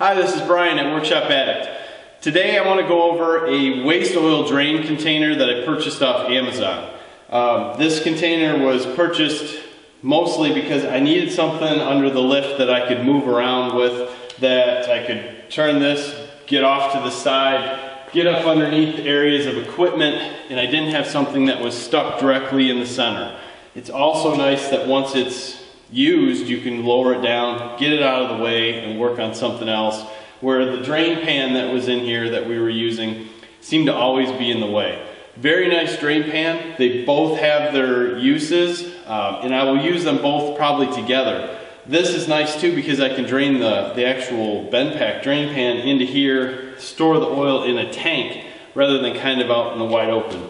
Hi, this is Brian at Workshop Addict. Today I want to go over a waste oil drain container that I purchased off Amazon. This container was purchased mostly because I needed something under the lift that I could move around with, that I could turn this, get off to the side, get up underneath areas of equipment, and I didn't have something that was stuck directly in the center. It's also nice that once it's used, you can lower it down, get it out of the way, and work on something else, where the drain pan that was in here that we were using seemed to always be in the way. Very nice drain pan. They both have their uses, and I will use them both probably together. This is nice too because I can drain the actual bend pack drain pan into here, store the oil in a tank rather than kind of out in the wide open.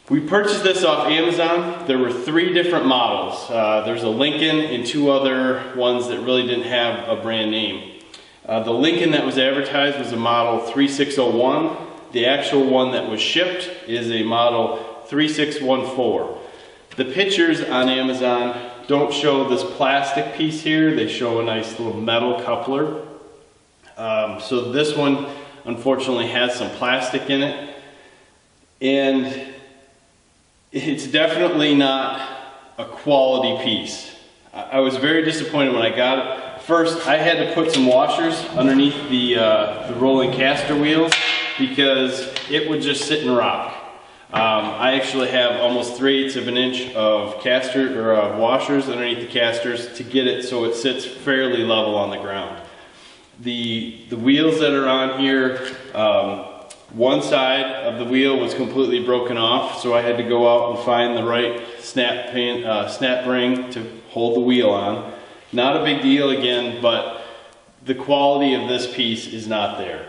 We purchased this off Amazon. There were 3 different models. There's a Lincoln and 2 other ones that really didn't have a brand name. The Lincoln that was advertised was a model 3601. The actual one that was shipped is a model 3614. The pictures on Amazon don't show this plastic piece here. They show a nice little metal coupler. So this one unfortunately has some plastic in it. And it's definitely not a quality piece. I was very disappointed when I got it. First, I had to put some washers underneath the rolling caster wheels because it would just sit and rock. I actually have almost 3/8 of an inch of caster or washers underneath the casters to get it so it sits fairly level on the ground. The wheels that are on here, one side of the wheel was completely broken off, so I had to go out and find the right snap ring to hold the wheel on. Not a big deal again, but the quality of this piece is not there.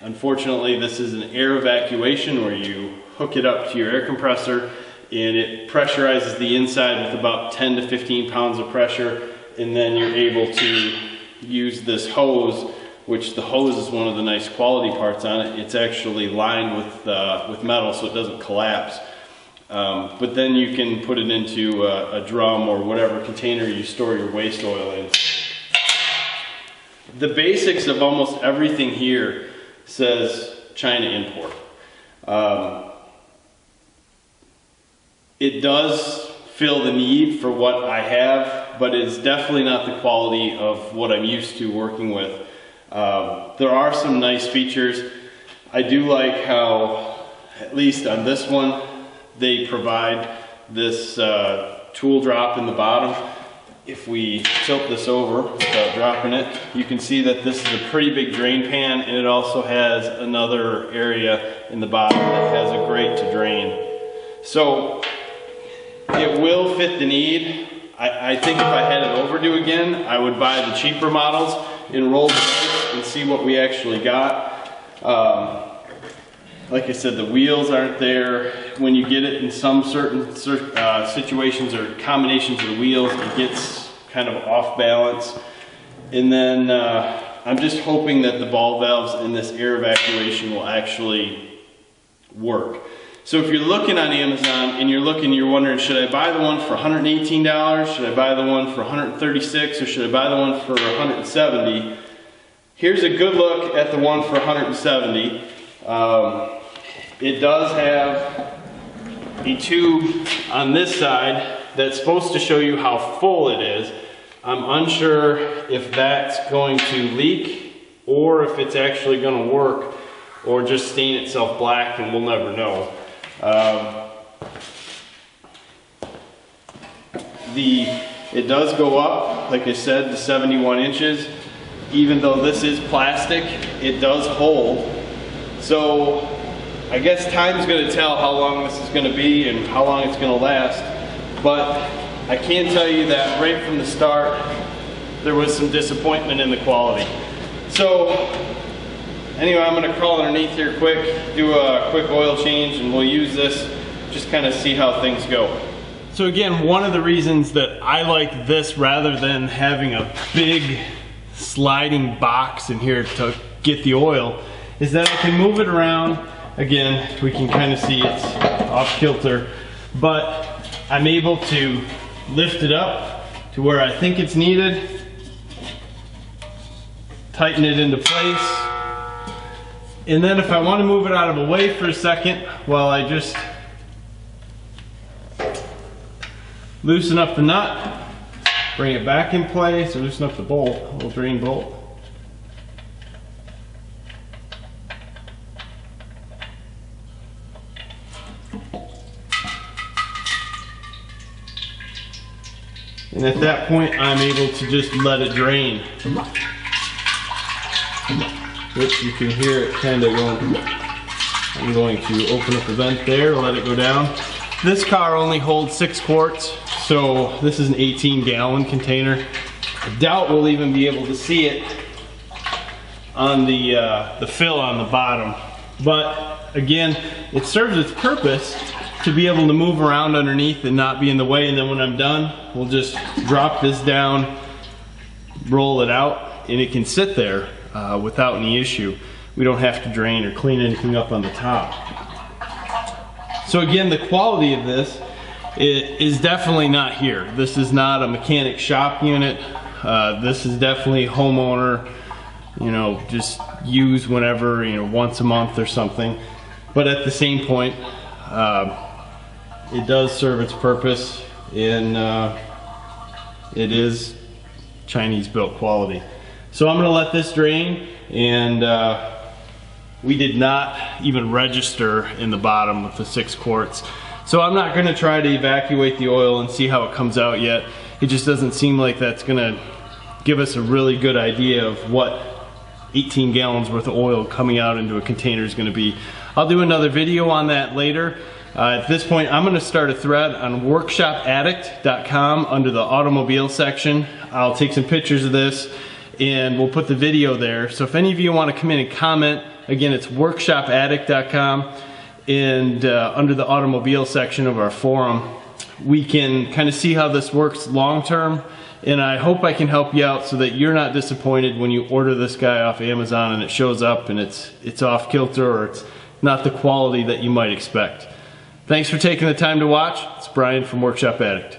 Unfortunately, this is an air evacuation where you hook it up to your air compressor and it pressurizes the inside with about 10 to 15 pounds of pressure, and then you're able to use this hose, which the hose is one of the nice quality parts on it. It's actually lined with metal so it doesn't collapse. But then you can put it into a drum or whatever container you store your waste oil in. The basics of almost everything here says China import. It does fill the need for what I have, but it's definitely not the quality of what I'm used to working with. There are some nice features. I do like how, at least on this one, they provide this tool drop in the bottom. If we tilt this over without dropping it, you can see that this is a pretty big drain pan, and it also has another area in the bottom that has a grate to drain. So it will fit the need. I think if I had it overdue again, I would buy the cheaper models and roll the dice and see what we actually got. Like I said, the wheels aren't there. When you get it in some certain situations or combinations of the wheels, it gets kind of off balance. And then I'm just hoping that the ball valves in this air evacuation will actually work. So if you're looking on Amazon and you're wondering, should I buy the one for $118? Should I buy the one for $136? Or should I buy the one for $170? Here's a good look at the one for $170. It does have a tube on this side that's supposed to show you how full it is. I'm unsure if that's going to leak or if it's actually going to work or just stain itself black, and we'll never know. It does go up, like I said, to 71 inches. Even though this is plastic, it does hold. So I guess time's going to tell how long this is going to be and how long it's going to last. But I can tell you that right from the start, there was some disappointment in the quality. So anyway, I'm going to crawl underneath here quick, do a quick oil change, and we'll use this, just kind of see how things go. So again, one of the reasons that I like this rather than having a big sliding box in here to get the oil is that I can move it around. Again, we can kind of see it's off kilter, but I'm able to lift it up to where I think it's needed tighten it into place. And then if I want to move it out of the way for a second, well, I just loosen up the nut, bring it back in place, or loosen up the bolt, little drain bolt. And at that point, I'm able to just let it drain. Which you can hear it kind of going. I'm going to open up the vent there, let it go down. This car only holds 6 quarts, so this is an 18-gallon container. I doubt we'll even be able to see it on the fill on the bottom. But again, it serves its purpose to be able to move around underneath and not be in the way. And then when I'm done, we'll just drop this down, roll it out, and it can sit there without any issue. We don't have to drain or clean anything up on the top. So again, the quality of this is definitely not here. This is not a mechanic shop unit. This is definitely homeowner, you know, just use whenever, you know, once a month or something. But at the same point, it does serve its purpose, and it is Chinese built quality. So I'm gonna let this drain, and we did not even register in the bottom with the 6 quarts. So I'm not gonna try to evacuate the oil and see how it comes out yet. It just doesn't seem like that's gonna give us a really good idea of what 18 gallons worth of oil coming out into a container is gonna be. I'll do another video on that later. At this point, I'm gonna start a thread on workshopaddict.com under the automobile section. I'll take some pictures of this and we'll put the video there. So if any of you wanna come in and comment, again, it's workshopaddict.com, and under the automobile section of our forum, we can kind of see how this works long term. And I hope I can help you out so that you're not disappointed when you order this guy off Amazon and it shows up and it's off kilter, or it's not the quality that you might expect. Thanks for taking the time to watch. It's Brian from Workshop Addict.